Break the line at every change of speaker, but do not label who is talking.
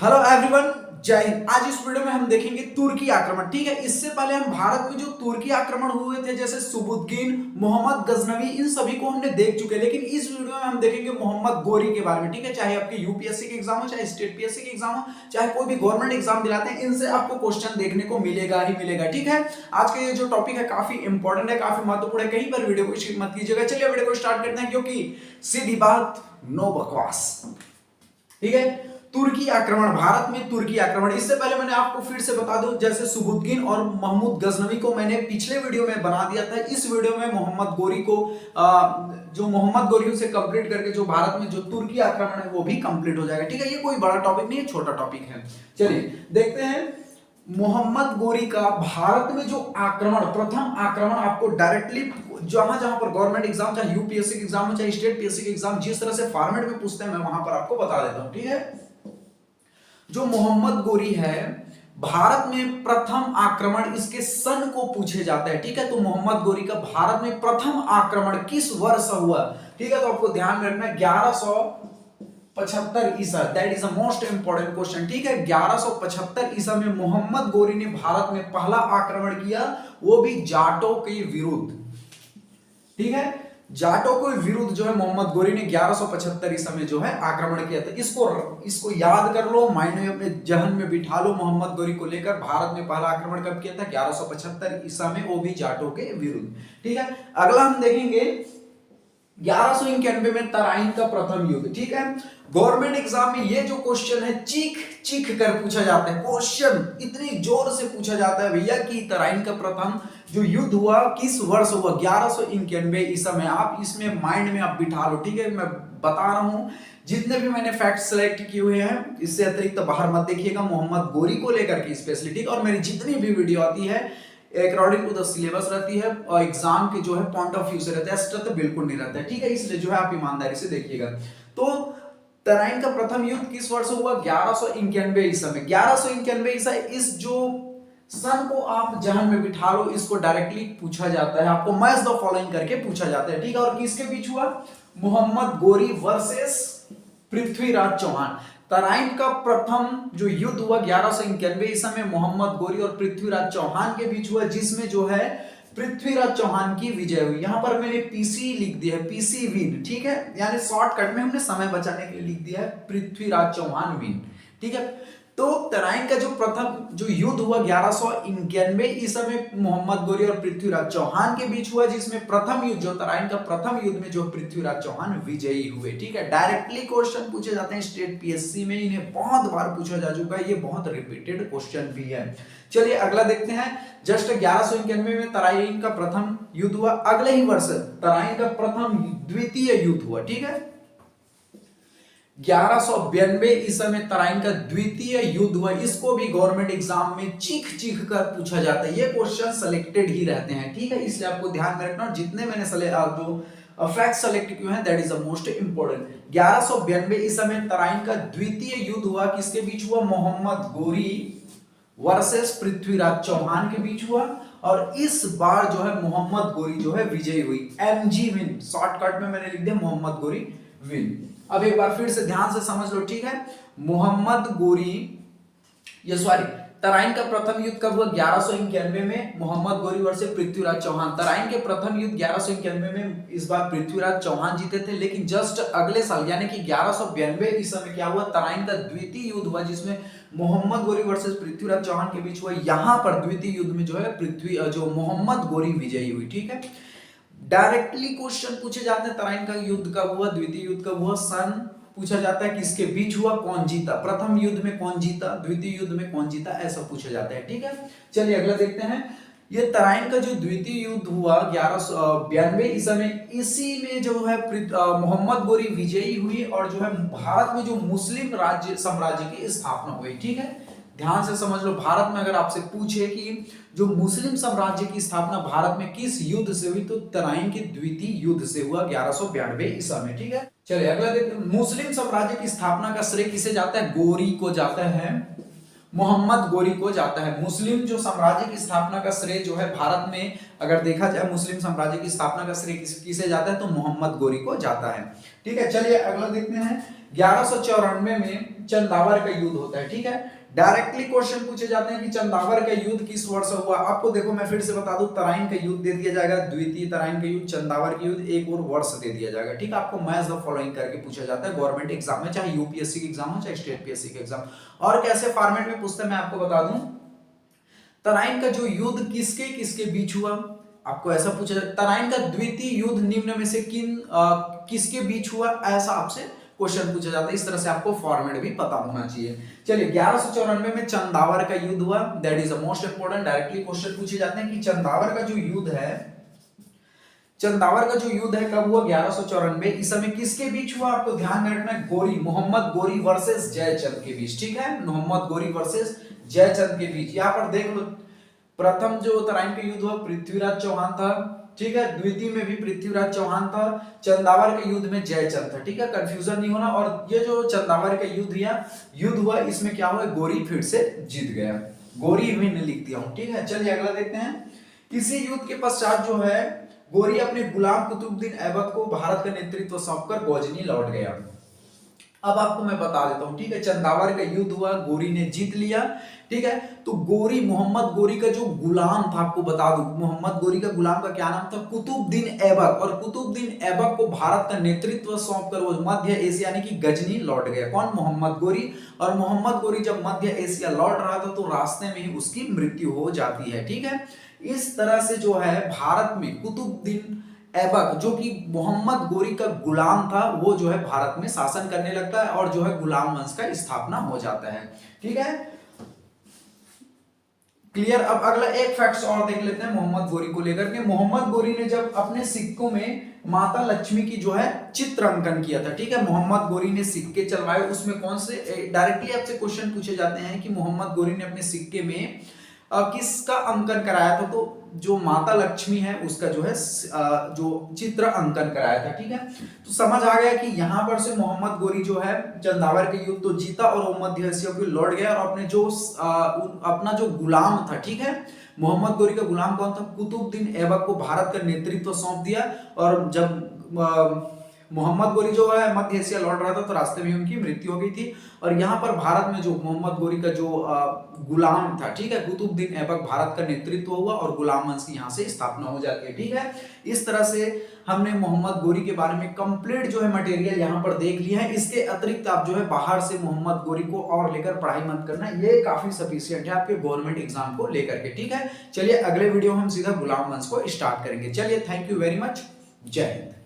Hello everyone, जय हिंद। आज इस वीडियो में हम देखेंगे तुर्की आक्रमण। ठीक है, इससे पहले हम भारत में जो तुर्की आक्रमण हुए थे जैसे सुबुद्दीन, मोहम्मद गजनवी, इन सभी को हमने देख चुके हैं। लेकिन इस वीडियो में हम देखेंगे मोहम्मद गोरी के बारे में। ठीक है, चाहे आपके यूपीएससी के एग्जाम हो, चाहे स्टेट पीएससी के एग्जाम हो, चाहे कोई भी गवर्नमेंट एग्जाम दिलाते हैं, इनसे आपको क्वेश्चन देखने को मिलेगा ही मिलेगा। ठीक है, आज का ये जो टॉपिक है काफी इंपॉर्टेंट है, काफी महत्वपूर्ण है। कहीं पर वीडियो को स्किप मत कीजिएगा। चलिए वीडियो को स्टार्ट करते हैं, क्योंकि सीधी बात, नो बकवास। ठीक है, तुर्की आक्रमण, भारत में तुर्की आक्रमण। इससे पहले मैंने आपको फिर से बता दूं, जैसे सुबुद्दीन और महमूद गजनवी को मैंने पिछले वीडियो में बना दिया था। इस वीडियो में मोहम्मद गोरी को जो मोहम्मद गोरी से कंप्लीट करके जो भारत में जो तुर्की आक्रमण है वो भी कंप्लीट हो जाएगा। ठीक है, ये कोई बड़ा टॉपिक नहीं है, छोटा टॉपिक है। चलिए देखते हैं मोहम्मद गोरी का भारत में जो आक्रमण, प्रथम आक्रमण आपको डायरेक्टली जहां जहां पर गवर्नमेंट एग्जाम, चाहे यूपीएससी के एग्जाम हो, चाहे स्टेट पीएससी के एग्जाम, जिस तरह से फॉर्मेट में पूछते हैं मैं वहां पर आपको बता देता हूं। ठीक है, जो मोहम्मद गोरी है, भारत में प्रथम आक्रमण इसके सन को पूछे जाता है। ठीक है, तो मोहम्मद गोरी का भारत में प्रथम आक्रमण किस वर्ष हुआ? ठीक है, तो आपको ध्यान में रखना है 1175 ईसा। That is the most important question. ठीक है, 1175 ईसा में मोहम्मद गोरी ने भारत में पहला आक्रमण किया, वो भी जाटों के विरुद्ध। ठीक है, जाटों के विरुद्ध जो है मोहम्मद गोरी ने 1175 ईसा में जो है आक्रमण किया था। इसको याद कर लो, माइंड में, जहन में बिठा लो। मोहम्मद गोरी को लेकर भारत में पहला आक्रमण कब किया था? 1175 ईसा में, वो भी जाटों के विरुद्ध। ठीक है, अगला हम देखेंगे 1191 में तराइन का प्रथम युद्ध। ठीक है, गवर्नमेंट एग्जाम में ये जो क्वेश्चन है चीख चीख कर पूछा जाता है। क्वेश्चन इतनी जोर से पूछा जाता है भैया कि तराइन का प्रथम जो युद्ध हुआ किस वर्ष हुआ? 1191 ईसा में। आप इसमें माइंड में आप बिठा लो। ठीक है, मैं बता रहा हूं, जितने भी मैंने फैक्ट सेलेक्ट किए हुए हैं, इससे अतिरिक्त तो बाहर मत देखिएगा, मोहम्मद गोरी को लेकर के स्पेशली। ठीक, और मेरी जितनी भी वीडियो आती है अकॉर्डिंग टू द सिलेबस रहती है, और एग्जाम के जो है पॉइंट ऑफ व्यू से रहता है, एक्स्ट्रा तो बिल्कुल नहीं रहता है। ठीक है, इसलिए जो है आप ईमानदारी से देखिएगा। तो तराइन का प्रथम युद्ध किस वर्ष हुआ? 1191 ईसा में। 1191 ईसा, इस जो सन को आप जहन में बिठा लो, इसको डायरेक्टली पूछा जाता है, आपको मैच द फॉलोइंग करके पूछा जाता है। ठीक है, और किसके बीच हुआ? मोहम्मद गोरी वर्सेस पृथ्वीराज चौहान। तराइन का प्रथम जो युद्ध हुआ 1191 ईसा में मोहम्मद गोरी और पृथ्वीराज चौहान के बीच हुआ, जिसमें जो है पृथ्वीराज चौहान की विजय हुई। यहां पर मैंने पीसी लिख दिया है, पीसी विन। ठीक है, यानी शॉर्टकट में हमने समय बचाने के लिए लिख दिया है पृथ्वीराज चौहान विन। ठीक है, तो तराइन का जो प्रथम जो युद्ध हुआ 1191 ईसा में मोहम्मद गोरी और पृथ्वीराज चौहान के बीच हुआ, जिसमें प्रथम युद्ध जो तराइन का प्रथम युद्ध में जो पृथ्वीराज चौहान विजयी हुए। ठीक है, डायरेक्टली क्वेश्चन पूछे जाते हैं स्टेट पीएससी में, इन्हें बहुत बार पूछा जा चुका है, ये बहुत रिपीटेड क्वेश्चन भी है। चलिए अगला देखते हैं। जस्ट 1191 में तराइन का प्रथम युद्ध हुआ, अगले ही वर्ष तराइन का प्रथम द्वितीय युद्ध हुआ। ठीक है, 1192 ईसा में तराइन का द्वितीय युद्ध हुआ। इसको भी गवर्नमेंट एग्जाम में चीख चीख कर पूछा जाता है, ये क्वेश्चन सिलेक्टेड ही रहते हैं। ठीक है, इसलिए आपको ध्यान में रखना, जितने मैंने जो फैक्ट सेलेक्ट किए हैं that is the most important. 1192 ईसा में तराइन का द्वितीय युद्ध हुआ, किसके बीच हुआ? मोहम्मद गोरी वर्सेस पृथ्वीराज चौहान के बीच हुआ, और इस बार जो है मोहम्मद गोरी जो है विजयी हुई। एमजी विन, शॉर्टकट में मैंने लिख दिया मोहम्मद गोरी विन। अब एक बार फिर से ध्यान से समझ लो। ठीक है, मोहम्मद गोरी, ये सॉरी, तराइन का प्रथम युद्ध कब हुआ? 1191 में मोहम्मद गोरी वर्सेस पृथ्वीराज चौहान। तराइन के प्रथम युद्ध 1191 में, इस बार पृथ्वीराज चौहान जीते थे। लेकिन जस्ट अगले साल यानी कि 1192 ईसा में क्या हुआ? तराइन का द्वितीय युद्ध हुआ, जिसमें मोहम्मद गोरी वर्सेस पृथ्वीराज चौहान के बीच हुआ। यहां पर द्वितीय युद्ध में जो है जो मोहम्मद गोरी विजयी हुई। ठीक है, डायरेक्टली क्वेश्चन पूछे जाते हैं, तराइन का युद्ध कब हुआ, द्वितीय युद्ध कब हुआ, सन पूछा जाता है, किसके बीच हुआ, कौन जीता, प्रथम युद्ध में कौन जीता, द्वितीय युद्ध में कौन जीता, ऐसा पूछा जाता है। ठीक है, चलिए अगला देखते हैं। ये तराइन का जो द्वितीय युद्ध हुआ 1192 ईसा में, इसी में जो है मोहम्मद गोरी विजयी हुई, और जो है भारत में जो मुस्लिम राज्य साम्राज्य की स्थापना हुई। ठीक है, ध्यान से समझ लो, भारत में अगर आपसे पूछे कि जो मुस्लिम साम्राज्य की स्थापना भारत में किस युद्ध से हुई, तो तराइन के द्वितीय युद्ध से हुआ 1192 ईसा में। ठीक है, चलिए अगला देखते हैं। मुस्लिम साम्राज्य की स्थापना का श्रेय किसे जाता है? गोरी को जाता है, मोहम्मद गोरी को जाता है। मुस्लिम जो साम्राज्य की स्थापना का श्रेय जो है भारत में अगर देखा जाए, मुस्लिम साम्राज्य की स्थापना का श्रेय किसे जाता है? तो मोहम्मद गोरी को जाता है। ठीक है, चलिए अगला देखते हैं। 1194 में चंदावर का युद्ध होता है, ठीक है। डायरेक्टली क्वेश्चन पूछे जाते हैं कि चंदावर का युद्ध किस वर्ष हुआ। आपको देखो मैं फिर से बता दूं, तराइन का युद्ध दे दिया जाएगा, द्वितीय तराइन का युद्ध, चंदावर का युद्ध, एक और वर्ष दे दिया जाएगा, ठीक है। आपको मैच द फॉलोइंग करके पूछा जाता है गवर्नमेंट एग्जाम में, चाहे यूपीएससी के एग्जाम हो चाहे स्टेट पीएससी के एग्जाम। और कैसे फॉर्मेट में पूछते हैं मैं आपको बता दूं, तराइन का जो युद्ध किसके किसके बीच हुआ, आपको ऐसा पूछा जाता है। तराइन का द्वितीय युद्ध निम्न में से किसके बीच हुआ, ऐसा आपसे क्वेश्चन पूछा जाता है। इस तरह से आपको फॉर्मेट भी पता होना चाहिए। चलिए 1194 में चंदावर का युद्ध हुआ, that is the most important. Directly question पूछे जाते हैं कि चंदावर का जो युद्ध है, चंदावर का जो युद्ध है कब हुआ, 1194। इस समय किसके बीच हुआ, आपको ध्यान में रखना है, गोरी, मोहम्मद गोरी वर्सेस जयचंद के बीच, ठीक है। मोहम्मद गोरी वर्सेस जयचंद के बीच। यहां पर देख लो, प्रथम जो तराइन का युद्ध हुआ पृथ्वीराज चौहान था, ठीक है। द्वितीय में भी पृथ्वीराज चौहान था। चंदावर के युद्ध में जयचंद था, ठीक है, कंफ्यूजन नहीं होना। और ये जो चंदावर का युद्ध हुआ, इसमें क्या हुआ, गोरी फिर से जीत गया, गोरी विन लिख दिया हूं, ठीक है। चलिए अगला देखते हैं। इसी युद्ध के पश्चात जो है गोरी अपने गुलाम कुतुबुद्दीन ऐबक को भारत का नेतृत्व सौंपकर गजनी लौट गया। अब आपको मैं बता देता हूं, ठीक है। चंदावर का युद्ध हुआ, गोरी ने जीत लिया, ठीक है। तो गोरी, मोहम्मद गोरी का जो गुलाम था, आपको बता दूं, मोहम्मद गोरी का गुलाम का क्या नाम था, कुतुबुद्दीन ऐबक। और कुतुबुद्दीन ऐबक को भारत का नेतृत्व सौंपकर वो मध्य एशिया यानी कि गजनी लौट गया। कौन, मोहम्मद गोरी। और मोहम्मद गोरी जब मध्य एशिया लौट रहा था तो रास्ते में ही उसकी मृत्यु हो जाती है, ठीक है। इस तरह से जो है भारत में कुतुबुद्दीन ऐबक, जो कि मोहम्मद गोरी का गुलाम था, वो जो है भारत में शासन करने लगता है और जो है गुलाम वंश का स्थापना हो जाता है, ठीक है। क्लियर। अब अगला एक फैक्ट्स और देख लेते हैं मोहम्मद गोरी को लेकर के। मोहम्मद गोरी ने जब अपने सिक्कों में माता लक्ष्मी की जो है चित्र अंकन किया था, ठीक है। मोहम्मद गोरी ने सिक्के चलवाए, उसमें कौन से, डायरेक्टली आपसे क्वेश्चन पूछे जाते हैं कि मोहम्मद गोरी ने अपने सिक्के में किसका अंकन कराया था, तो जो माता लक्ष्मी है उसका जो है जो चित्र अंकन कराया था, ठीक है। तो समझ आ गया कि यहां पर से मोहम्मद गोरी जो है चंदावर के युद्ध तो जीता और वो मध्य एशिया को लौट गया और अपने जो अपना जो गुलाम था, ठीक है, मोहम्मद गोरी का गुलाम कौन था, कुतुबुद्दीन ऐबक को भारत का नेतृत्व सौंप दिया। और जब मोहम्मद गोरी जो है मध्य एशिया लौट रहा था तो रास्ते में उनकी मृत्यु हो गई थी। और यहाँ पर भारत में जो मोहम्मद गोरी का जो गुलाम था, ठीक है, कुतुबुद्दीन ऐबक, भारत का नेतृत्व हुआ और गुलाम वंश की यहाँ से स्थापना हो जाती है, ठीक है। इस तरह से हमने मोहम्मद गोरी के बारे में कंप्लीट जो है मटेरियल यहाँ पर देख लिया है। इसके अतिरिक्त आप जो है बाहर से मोहम्मद गोरी को और लेकर पढ़ाई मत करना, ये काफी सफिशिएंट है आपके गवर्नमेंट एग्जाम को लेकर के, ठीक है। चलिए अगले वीडियो में हम सीधा गुलाम वंश को स्टार्ट करेंगे। चलिए, थैंक यू वेरी मच, जय हिंद।